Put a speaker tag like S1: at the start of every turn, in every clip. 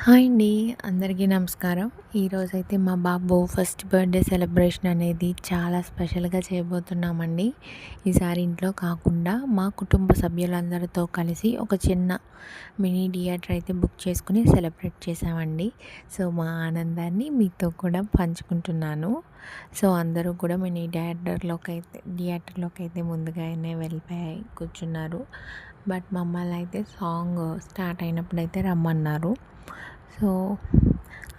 S1: Hi అండి. అందరికీ నమస్కారం. ఈరోజైతే మా బాబు ఫస్ట్ బర్త్‌డే సెలబ్రేషన్ అనేది చాలా స్పెషల్‌గా చేయబోతున్నామండి. ఈసారి ఇంట్లో కాకుండా మా కుటుంబ సభ్యులందరితో కలిసి ఒక చిన్న మినీ థియేటర్ అయితే బుక్ చేసుకొని సెలబ్రేట్ చేశామండి. సో, మా ఆనందాన్ని మీతో కూడా పంచుకుంటున్నాను. సో, అందరూ కూడా మినీ థియేటర్‌లోకైతే ముందుగానే వెళ్ళిపోయి కూర్చున్నారు. బట్ మమ్మల్నయితే సాంగ్ స్టార్ట్ అయినప్పుడైతే రమ్మన్నారు. సో,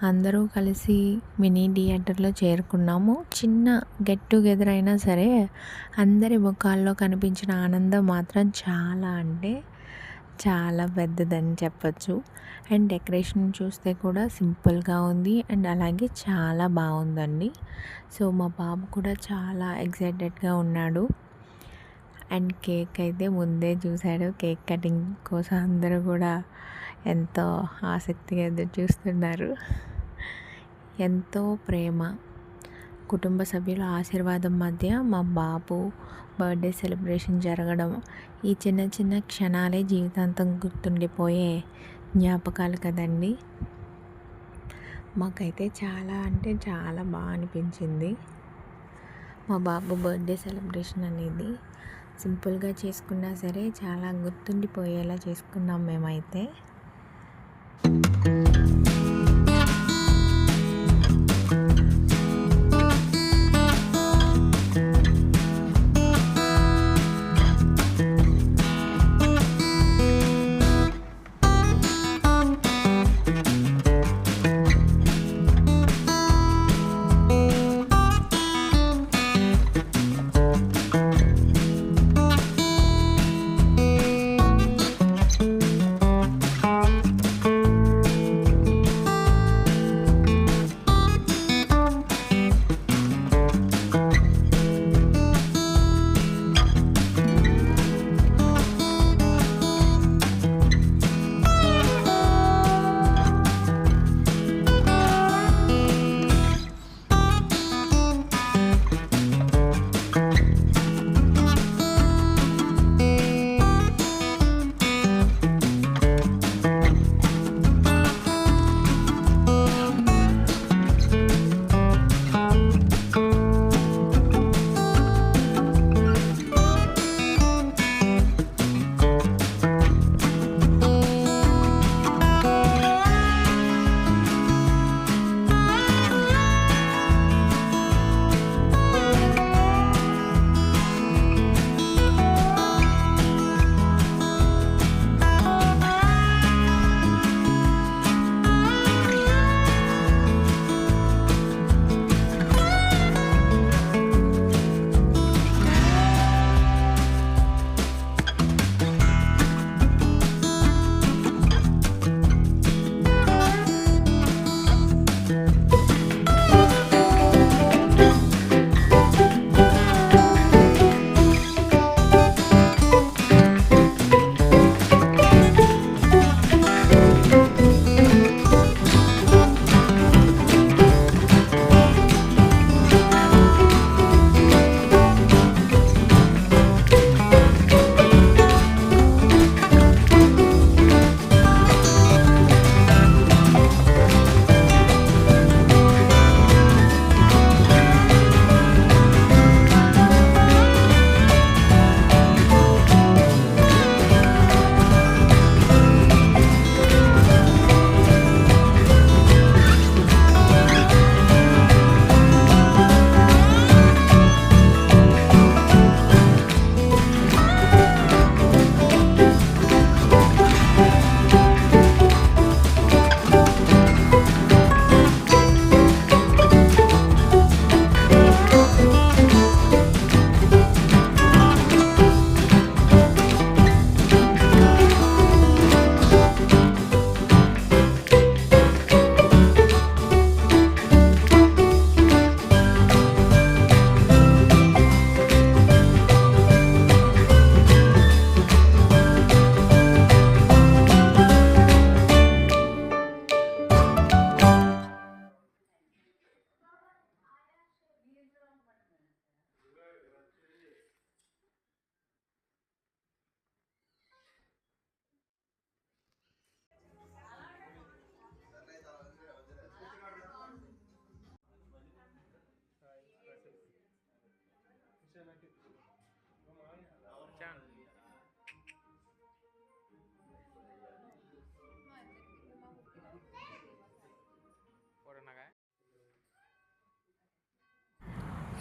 S1: అందరూ కలిసి మినీ థియేటర్‌లో చేరుకున్నాము. చిన్న గెట్ టుగెదర్ అయినా సరే, అందరి ముఖాల్లో కనిపించిన ఆనందం మాత్రం చాలా అంటే చాలా పెద్దదని చెప్పొచ్చు. అండ్ డెకరేషన్ చూస్తే కూడా సింపుల్‌గా ఉంది. అండ్ అలాగే చాలా బాగుందండి. సో, మా బాబు కూడా చాలా ఎక్సైటెడ్‌గా ఉన్నాడు. అండ్ కేక్ అయితే ముందే చూసాడు. కేక్ కటింగ్ కోసం అందరూ కూడా ఎంతో ఆసక్తిగా ఎదురు చూస్తున్నారు. ఎంతో ప్రేమ, కుటుంబ సభ్యుల ఆశీర్వాదం మధ్య మా బాబు బర్త్‌డే సెలబ్రేషన్ జరగడం, ఈ చిన్న చిన్న క్షణాలే జీవితాంతం గుర్తుండిపోయే జ్ఞాపకాలు కదండి. మాకైతే చాలా అంటే చాలా బాగా అనిపించింది. మా బాబు బర్త్‌డే సెలబ్రేషన్ అనేది సింపుల్‌గా చేసుకున్నా సరే చాలా గుర్తుండిపోయేలా చేసుకున్నాం మేమైతే.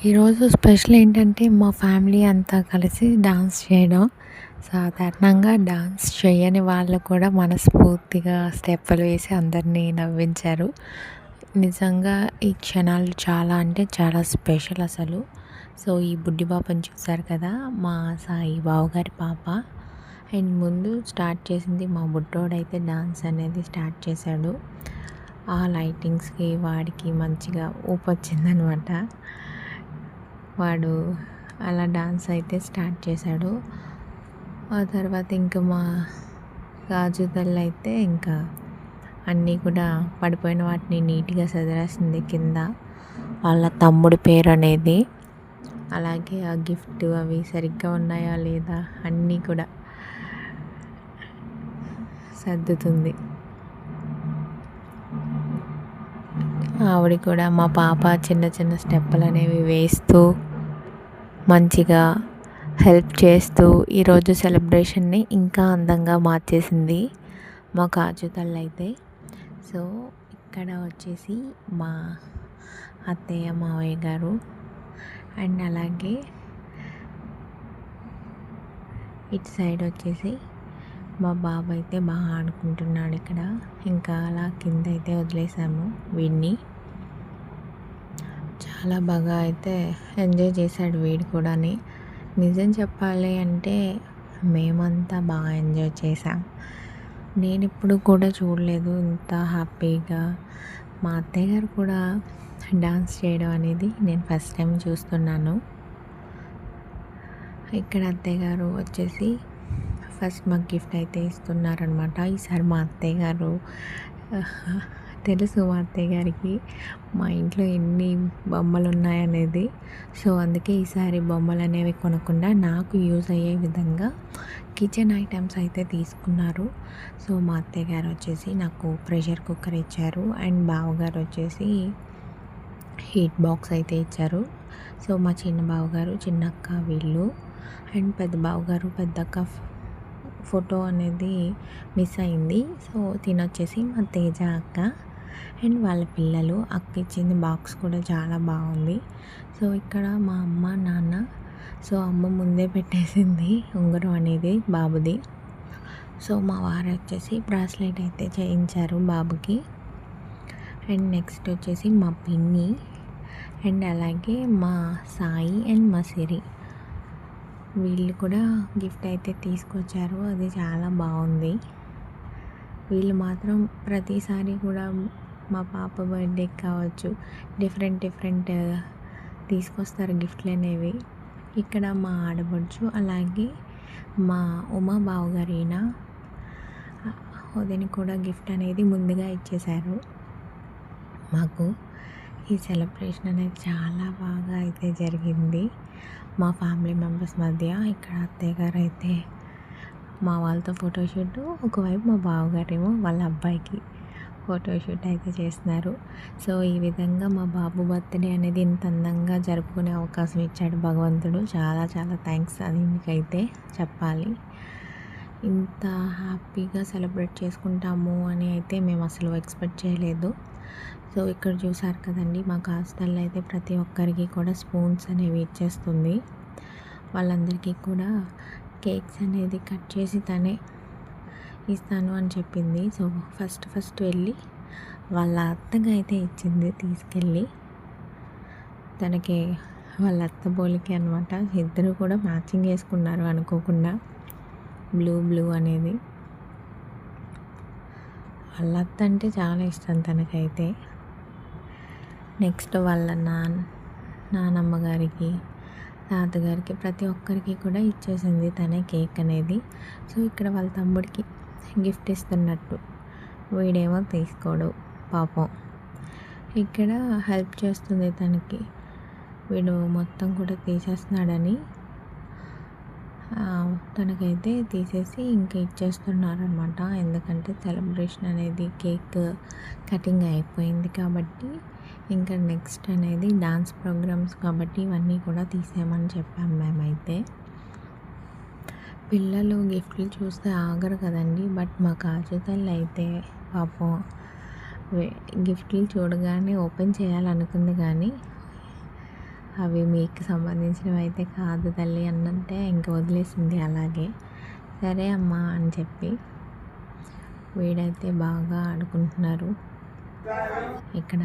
S1: ఈరోజు స్పెషల్ ఏంటంటే మా ఫ్యామిలీ అంతా కలిసి డాన్స్ చేయడం. సాధారణంగా డాన్స్ చేయని వాళ్ళు కూడా మనస్ఫూర్తిగా స్టెప్పులు వేసి అందరినీ నవ్వించారు. నిజంగా ఈ క్షణాలు చాలా అంటే చాలా స్పెషల్ అసలు. సో ఈ బుడ్డి పాపని చూసారు కదా, మా సాయి బావగారి పాప. అండ్ ముందు స్టార్ట్ చేసింది మా బుడ్డోడైతే డాన్స్ అనేది స్టార్ట్ చేశాడు. ఆ లైటింగ్స్కి వాడికి మంచిగా ఊపొచ్చిందనమాట. వాడు అలా డాన్స్ అయితే స్టార్ట్ చేశాడు. ఆ తర్వాత ఇంకా మా గాజు తల్లి అయితే ఇంకా అన్నీ కూడా పడిపోయిన వాటిని నీట్గా సదిరేసింది కింద. వాళ్ళ తమ్ముడి పేరు అనేది, అలాగే ఆ గిఫ్ట్ అవి సరిగ్గా ఉన్నాయా లేదా అన్నీ కూడా సర్దుతుంది. ఆవిడ కూడా మా పాప చిన్న చిన్న స్టెప్పులు అనేవి వేస్తూ మంచిగా హెల్ప్ చేస్తూ ఈరోజు సెలబ్రేషన్ని ఇంకా అందంగా మార్చేసింది మా కాజు తల్లి అయితే. సో ఇక్కడ వచ్చేసి మా అత్తయ్య మావయ్య గారు అండ్ అలాగే ఇటు సైడ్ వచ్చేసి మా బాబు అయితే బాగా ఆడుకుంటున్నాడు ఇక్కడ. ఇంకా అలా కింద అయితే వదిలేసాము వీడిని. చాలా బాగా అయితే ఎంజాయ్ చేశాడు వీడు కూడా. నిజం చెప్పాలి అంటే మేమంతా బాగా ఎంజాయ్ చేసాం. నేను ఇప్పుడు కూడా చూడలేదు ఇంత హ్యాపీగా. మా అత్తయ్య గారు కూడా డాన్స్ చేయడం అనేది నేను ఫస్ట్ టైం చూస్తున్నాను. ఇక్కడ అత్తయ్య గారు వచ్చేసి ఫస్ట్ మాకు గిఫ్ట్ అయితే ఇస్తున్నారనమాట. ఈసారి మా అత్తయ్య గారు తెలుసు మా అత్తయ్య గారికి మా ఇంట్లో ఎన్ని బొమ్మలు ఉన్నాయనేది. సో అందుకే ఈసారి బొమ్మలు అనేవి కొనకుండా నాకు యూజ్ అయ్యే విధంగా కిచెన్ ఐటమ్స్ అయితే తీసుకున్నారు. సో మా అత్తయ్య గారు వచ్చేసి నాకు ప్రెషర్ కుక్కర్ ఇచ్చారు అండ్ బావగారు వచ్చేసి హీట్ బాక్స్ అయితే ఇచ్చారు. సో మా చిన్న బావగారు చిన్నక్క వీళ్ళు అండ్ పెద్ద బావగారు పెద్దక్క ఫోటో అనేది మిస్ అయింది. సో తినొచ్చేసి మా తేజ అక్క అండ్ వాళ్ళ పిల్లలు. అక్క ఇచ్చింది బాక్స్ కూడా చాలా బాగుంది. సో ఇక్కడ మా అమ్మ నాన్న, సో అమ్మ ముందే పెట్టేసింది ఉంగరం అనేది బాబుది. సో మా వారు వచ్చేసి బ్రాస్లెట్ అయితే చేయించారు బాబుకి. అండ్ నెక్స్ట్ వచ్చేసి మా పిన్ని అండ్ అలాగే మా సాయి అండ్ మా సిరి వీళ్ళు కూడా గిఫ్ట్ అయితే తీసుకొచ్చారు. అది చాలా బాగుంది. వీళ్ళు మాత్రం ప్రతిసారి కూడా మా పాప బర్త్డేకి కావచ్చు డిఫరెంట్ తీసుకొస్తారు గిఫ్ట్లు అనేవి. ఇక్కడ మా ఆడపడుచు అలాగే మా ఉమా బావగారైన వదిన కూడా గిఫ్ట్ అనేది ముందుగా ఇచ్చేశారు మాకు. ఈ సెలబ్రేషన్ అనేది చాలా బాగా అయితే జరిగింది మా ఫ్యామిలీ మెంబర్స్ మధ్య. ఇక్కడ అత్తయ్య గారు అయితే మా వాళ్ళతో ఫోటోషూట్, ఒకవైపు మా బావగారేమో వాళ్ళ అబ్బాయికి ఫోటోషూట్ అయితే చేస్తున్నారు. సో ఈ విధంగా మా బాబు బర్త్డే అనేది ఇంత అందంగా జరుపుకునే అవకాశం ఇచ్చాడు భగవంతుడు. చాలా చాలా థ్యాంక్స్ అది మీకైతే చెప్పాలి. ఇంత హ్యాపీగా సెలబ్రేట్ చేసుకుంటాము అని అయితే మేము అసలు ఎక్స్పెక్ట్ చేయలేదు. సో ఇక్కడ చూసారు కదండి, మా కాస్తల్లో అయితే ప్రతి ఒక్కరికి కూడా స్పూన్స్ అనేవి ఇచ్చేస్తుంది. వాళ్ళందరికీ కూడా కేక్స్ అనేది కట్ చేసి తనే ఇస్తాను అని చెప్పింది. సో ఫస్ట్ వెళ్ళి వాళ్ళ అత్తగా అయితే ఇచ్చింది తీసుకెళ్ళి. తనకి వాళ్ళ అత్త పోలికి అనమాట. ఇద్దరు కూడా మ్యాచింగ్ వేసుకున్నారు అనుకోకుండా, బ్లూ అనేది. వాళ్ళ అత్త అంటే చాలా ఇష్టం తనకైతే. నెక్స్ట్ వాళ్ళ నానమ్మ గారికి, తాతగారికి ప్రతి ఒక్కరికి కూడా ఇచ్చేసింది తనే కేక్ అనేది. సో ఇక్కడ వాళ్ళ తమ్ముడికి గిఫ్ట్ ఇస్తున్నట్టు, వీడేమో తీసుకోడు పాపం. ఇక్కడ హెల్ప్ చేస్తుంది తనకి, వీడు మొత్తం కూడా తీసేస్తున్నాడని తనకైతే తీసేసి ఇంకా ఇచ్చేస్తున్నారనమాట. ఎందుకంటే సెలబ్రేషన్ అనేది కేక్ కటింగ్ అయిపోయింది కాబట్టి ఇంకా నెక్స్ట్ అనేది డాన్స్ ప్రోగ్రామ్స్ కాబట్టి ఇవన్నీ కూడా తీసేయమని చెప్పాము మేమైతే. పిల్లలు గిఫ్ట్లు చూస్తే ఆగరు కదండి. బట్ మా కాజు తల్లి అయితే పాపం గిఫ్ట్లు చూడగానే ఓపెన్ చేయాలనుకుంది కానీ అవి మీకు సంబంధించినవి అయితే కాదు తల్లి అన్నంటే ఇంక వదిలేసింది అలాగే. సరే అమ్మా అని చెప్పి వీడైతే బాగా ఆడుకుంటున్నారు ఇక్కడ.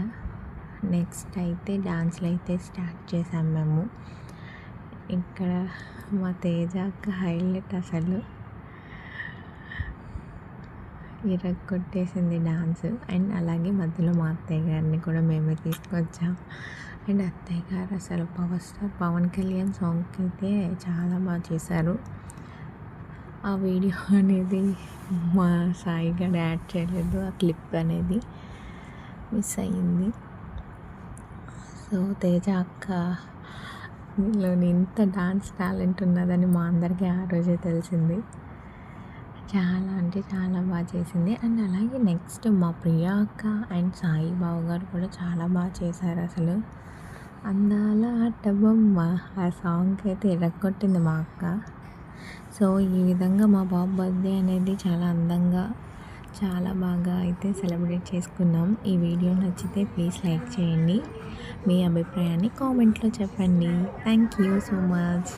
S1: నెక్స్ట్ అయితే డాన్స్లు అయితే స్టార్ట్ చేసాం మేము. ఇక్కడ మా తేజ అక్క హైలైట్ అసలు ఇరగొట్టేసింది డాన్స్. అండ్ అలాగే మధ్యలో మా అత్తయ్య గారిని కూడా మేమే తీసుకొచ్చాం. అండ్ అత్తయ్య గారు అసలు పవర్ స్టార్ పవన్ కళ్యాణ్ సాంగ్కి అయితే చాలా బాగా చేశారు. ఆ వీడియో అనేది మా సాయి గారు యాడ్ చేయలేదు, ఆ క్లిప్ అనేది మిస్ అయ్యింది. సో తేజ అక్కలో ఇంత డాన్స్ టాలెంట్ ఉన్నదని మా అందరికీ ఆ రోజే తెలిసింది. చాలా అంటే చాలా బాగా చేసింది. అండ్ అలాగే నెక్స్ట్ మా ప్రియా అక్క అండ్ సాయి బావ గారు కూడా చాలా బాగా చేశారు అసలు. అందాల ఆటబొమ్మ ఆ సాంగ్కి అయితే ఎరగొట్టింది మా అక్క. సో ఈ విధంగా మా బాబు బర్త్డే అనేది చాలా అందంగా చాలా బాగా అయితే సెలబ్రేట్ చేసుకున్నాం. ఈ వీడియో నచ్చితే ప్లీజ్ లైక్ చేయండి, మీ అభిప్రాయాన్ని కామెంట్లో చెప్పండి. Thank you so much.